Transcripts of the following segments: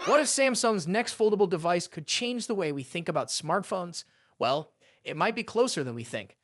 What if Samsung's next foldable device could change the way we think about smartphones? Well, it might be closer than we think.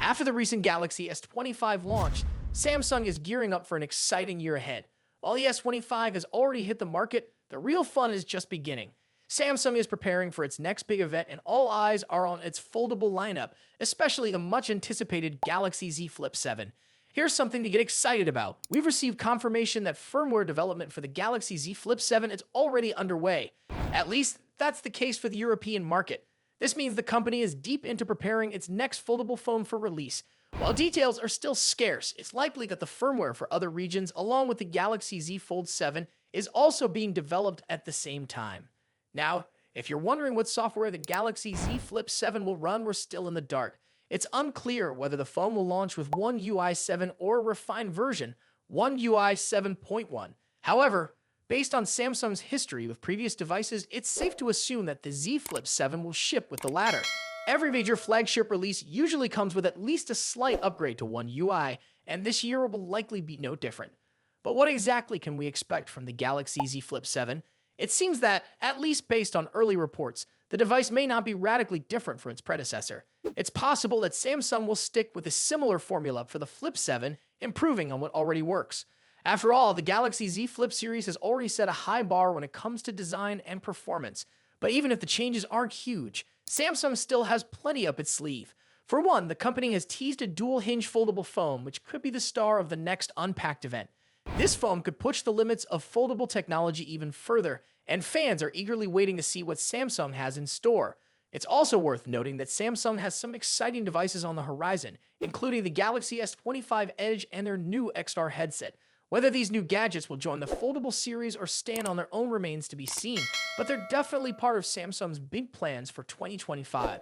After the recent Galaxy S25 launch, Samsung is gearing up for an exciting year ahead. While the S25 has already hit the market, the real fun is just beginning. Samsung is preparing for its next big event, and all eyes are on its foldable lineup, especially the much-anticipated Galaxy Z Flip 7. Here's something to get excited about. We've received confirmation that firmware development for the Galaxy Z Flip 7 is already underway. At least, that's the case for the European market. This means the company is deep into preparing its next foldable phone for release. While details are still scarce, it's likely that the firmware for other regions, along with the Galaxy Z Fold 7, is also being developed at the same time. Now, if you're wondering what software the Galaxy Z Flip 7 will run, we're still in the dark. It's unclear whether the phone will launch with One UI 7 or a refined version, One UI 7.1. However, based on Samsung's history with previous devices, it's safe to assume that the Z Flip 7 will ship with the latter. Every major flagship release usually comes with at least a slight upgrade to One UI, and this year will likely be no different. But what exactly can we expect from the Galaxy Z Flip 7? It seems that, at least based on early reports, the device may not be radically different from its predecessor. It's possible that Samsung will stick with a similar formula for the Flip 7, improving on what already works. After all, the Galaxy Z Flip series has already set a high bar when it comes to design and performance. But even if the changes aren't huge, Samsung still has plenty up its sleeve. For one, the company has teased a dual-hinge foldable phone, which could be the star of the next Unpacked event. This phone could push the limits of foldable technology even further, and fans are eagerly waiting to see what Samsung has in store. It's also worth noting that Samsung has some exciting devices on the horizon, including the Galaxy S25 Edge and their new XR headset. Whether these new gadgets will join the foldable series or stand on their own remains to be seen, but they're definitely part of Samsung's big plans for 2025.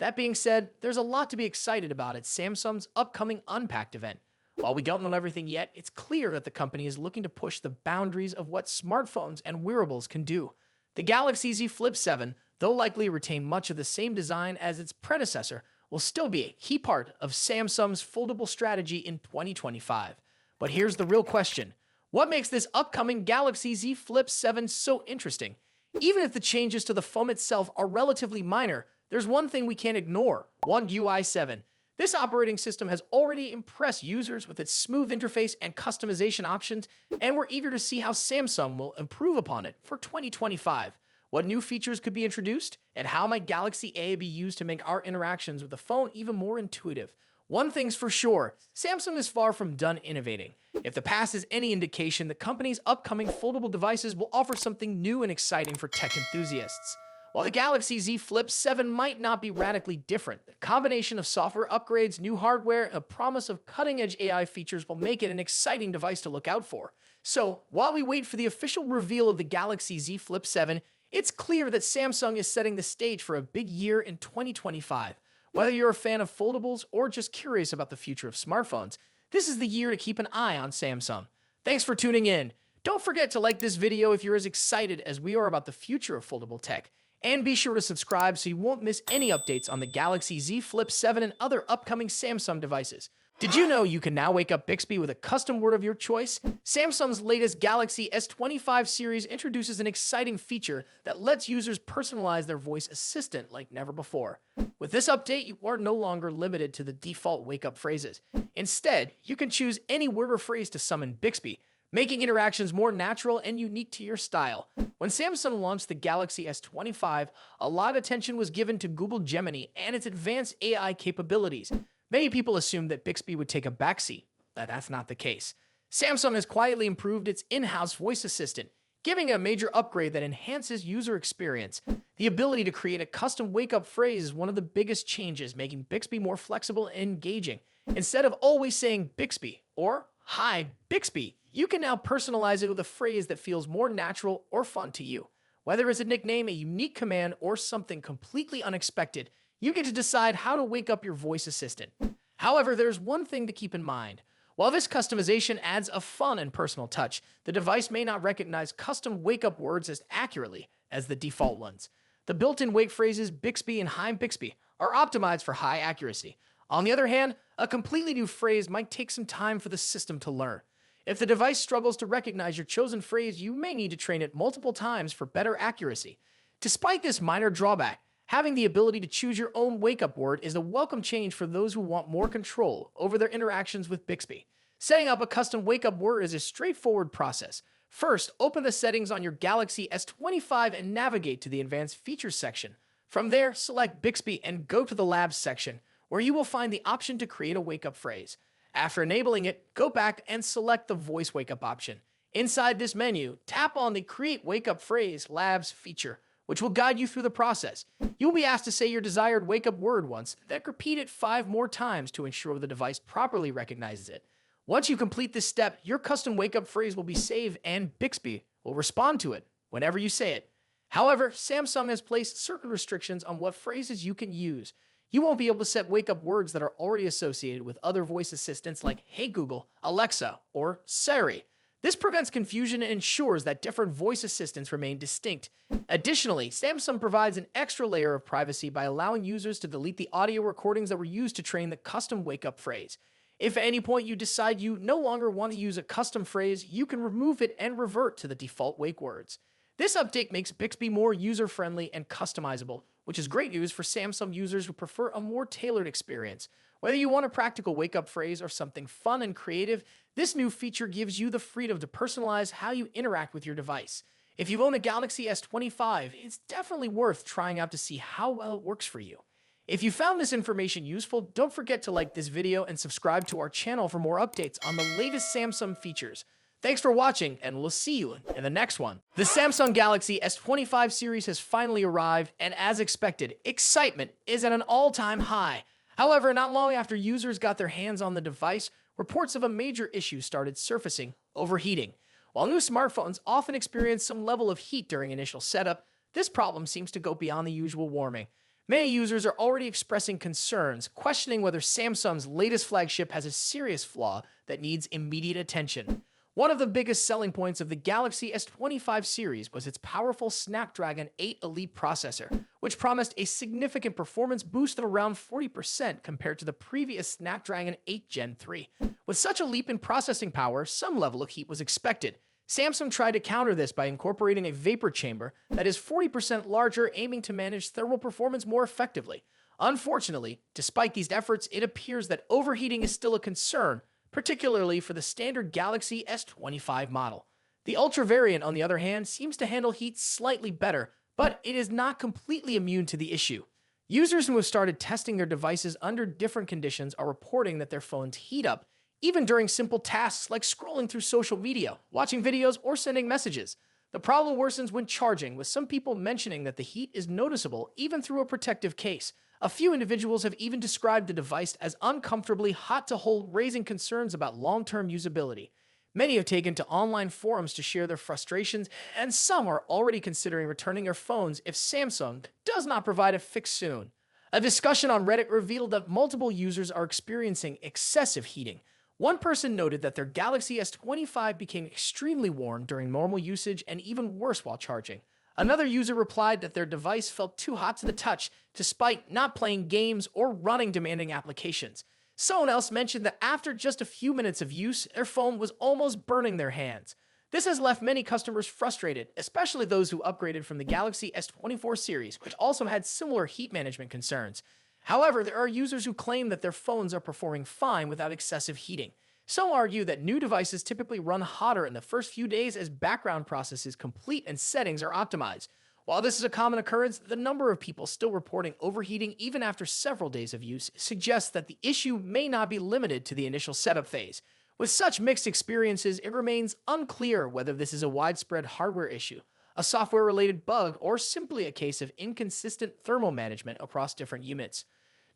That being said, there's a lot to be excited about at Samsung's upcoming Unpacked event. While we don't know everything yet, it's clear that the company is looking to push the boundaries of what smartphones and wearables can do. The Galaxy Z Flip 7, though likely retain much of the same design as its predecessor, will still be a key part of Samsung's foldable strategy in 2025. But here's the real question. What makes this upcoming Galaxy Z Flip 7 so interesting? Even if the changes to the phone itself are relatively minor, there's one thing we can't ignore: One UI 7. This operating system has already impressed users with its smooth interface and customization options, and we're eager to see how Samsung will improve upon it for 2025. What new features could be introduced, and how might Galaxy A be used to make our interactions with the phone even more intuitive? One thing's for sure, Samsung is far from done innovating. If the past is any indication, the company's upcoming foldable devices will offer something new and exciting for tech enthusiasts. While the Galaxy Z Flip 7 might not be radically different, the combination of software upgrades, new hardware, and a promise of cutting-edge AI features will make it an exciting device to look out for. So, while we wait for the official reveal of the Galaxy Z Flip 7, it's clear that Samsung is setting the stage for a big year in 2025. Whether you're a fan of foldables or just curious about the future of smartphones, this is the year to keep an eye on Samsung. Thanks for tuning in. Don't forget to like this video if you're as excited as we are about the future of foldable tech. And be sure to subscribe so you won't miss any updates on the Galaxy Z Flip 7 and other upcoming Samsung devices. Did you know you can now wake up Bixby with a custom word of your choice? Samsung's latest Galaxy S25 series introduces an exciting feature that lets users personalize their voice assistant like never before. With this update, you are no longer limited to the default wake-up phrases. Instead, you can choose any word or phrase to summon Bixby, making interactions more natural and unique to your style. When Samsung launched the Galaxy S25, a lot of attention was given to Google Gemini and its advanced AI capabilities. Many people assumed that Bixby would take a backseat, but that's not the case. Samsung has quietly improved its in-house voice assistant, giving it a major upgrade that enhances user experience. The ability to create a custom wake-up phrase is one of the biggest changes, making Bixby more flexible and engaging. Instead of always saying Bixby or Hi Bixby, you can now personalize it with a phrase that feels more natural or fun to you. Whether it's a nickname, a unique command, or something completely unexpected, you get to decide how to wake up your voice assistant. However, there's one thing to keep in mind. While this customization adds a fun and personal touch, the device may not recognize custom wake-up words as accurately as the default ones. The built-in wake phrases Bixby and Hi Bixby are optimized for high accuracy. On the other hand, a completely new phrase might take some time for the system to learn. If the device struggles to recognize your chosen phrase, you may need to train it multiple times for better accuracy. Despite this minor drawback, having the ability to choose your own wake-up word is a welcome change for those who want more control over their interactions with Bixby. Setting up a custom wake-up word is a straightforward process. First, open the settings on your Galaxy S25 and navigate to the Advanced Features section. From there, select Bixby and go to the Labs section, where you will find the option to create a wake-up phrase. After enabling it, go back and select the Voice Wake-up option. Inside this menu, tap on the Create Wake-up Phrase Labs feature, which will guide you through the process. You will be asked to say your desired wake-up word once, then repeat it 5 more times to ensure the device properly recognizes it. Once you complete this step, your custom wake-up phrase will be saved and Bixby will respond to it whenever you say it. However, Samsung has placed certain restrictions on what phrases you can use. You won't be able to set wake-up words that are already associated with other voice assistants like Hey Google, Alexa, or Siri. This prevents confusion and ensures that different voice assistants remain distinct. Additionally, Samsung provides an extra layer of privacy by allowing users to delete the audio recordings that were used to train the custom wake-up phrase. If at any point you decide you no longer want to use a custom phrase, you can remove it and revert to the default wake words. This update makes Bixby more user-friendly and customizable, which is great news for Samsung users who prefer a more tailored experience. Whether you want a practical wake-up phrase or something fun and creative, this new feature gives you the freedom to personalize how you interact with your device. If you own a Galaxy S25, it's definitely worth trying out to see how well it works for you. If you found this information useful, don't forget to like this video and subscribe to our channel for more updates on the latest Samsung features. Thanks for watching, and we'll see you in the next one. The Samsung Galaxy S25 series has finally arrived, and as expected, excitement is at an all-time high. However, not long after users got their hands on the device, reports of a major issue started surfacing: overheating. While new smartphones often experience some level of heat during initial setup, this problem seems to go beyond the usual warming. Many users are already expressing concerns, questioning whether Samsung's latest flagship has a serious flaw that needs immediate attention. One of the biggest selling points of the Galaxy S25 series was its powerful Snapdragon 8 Elite processor, which promised a significant performance boost of around 40% compared to the previous Snapdragon 8 Gen 3. With such a leap in processing power, some level of heat was expected. Samsung tried to counter this by incorporating a vapor chamber that is 40% larger, aiming to manage thermal performance more effectively. Unfortunately, despite these efforts, it appears that overheating is still a concern, particularly for the standard Galaxy S25 model. The Ultra variant, on the other hand, seems to handle heat slightly better, but it is not completely immune to the issue. Users who have started testing their devices under different conditions are reporting that their phones heat up, even during simple tasks like scrolling through social media, watching videos, or sending messages. The problem worsens when charging, with some people mentioning that the heat is noticeable even through a protective case. A few individuals have even described the device as uncomfortably hot to hold, raising concerns about long-term usability. Many have taken to online forums to share their frustrations, and some are already considering returning their phones if Samsung does not provide a fix soon. A discussion on Reddit revealed that multiple users are experiencing excessive heating. One person noted that their Galaxy S25 became extremely warm during normal usage and even worse while charging. Another user replied that their device felt too hot to the touch, despite not playing games or running demanding applications. Someone else mentioned that after just a few minutes of use, their phone was almost burning their hands. This has left many customers frustrated, especially those who upgraded from the Galaxy S24 series, which also had similar heat management concerns. However, there are users who claim that their phones are performing fine without excessive heating. Some argue that new devices typically run hotter in the first few days as background processes complete and settings are optimized. While this is a common occurrence, the number of people still reporting overheating even after several days of use suggests that the issue may not be limited to the initial setup phase. With such mixed experiences, it remains unclear whether this is a widespread hardware issue, a software-related bug, or simply a case of inconsistent thermal management across different units.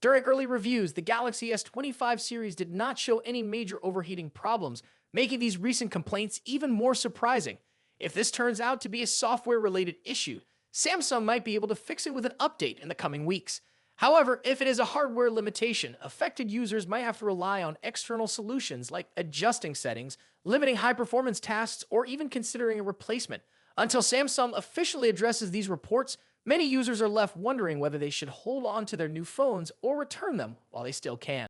During early reviews, the Galaxy S25 series did not show any major overheating problems, making these recent complaints even more surprising. If this turns out to be a software-related issue, Samsung might be able to fix it with an update in the coming weeks. However, if it is a hardware limitation, affected users might have to rely on external solutions like adjusting settings, limiting high-performance tasks, or even considering a replacement. Until Samsung officially addresses these reports, many users are left wondering whether they should hold on to their new phones or return them while they still can.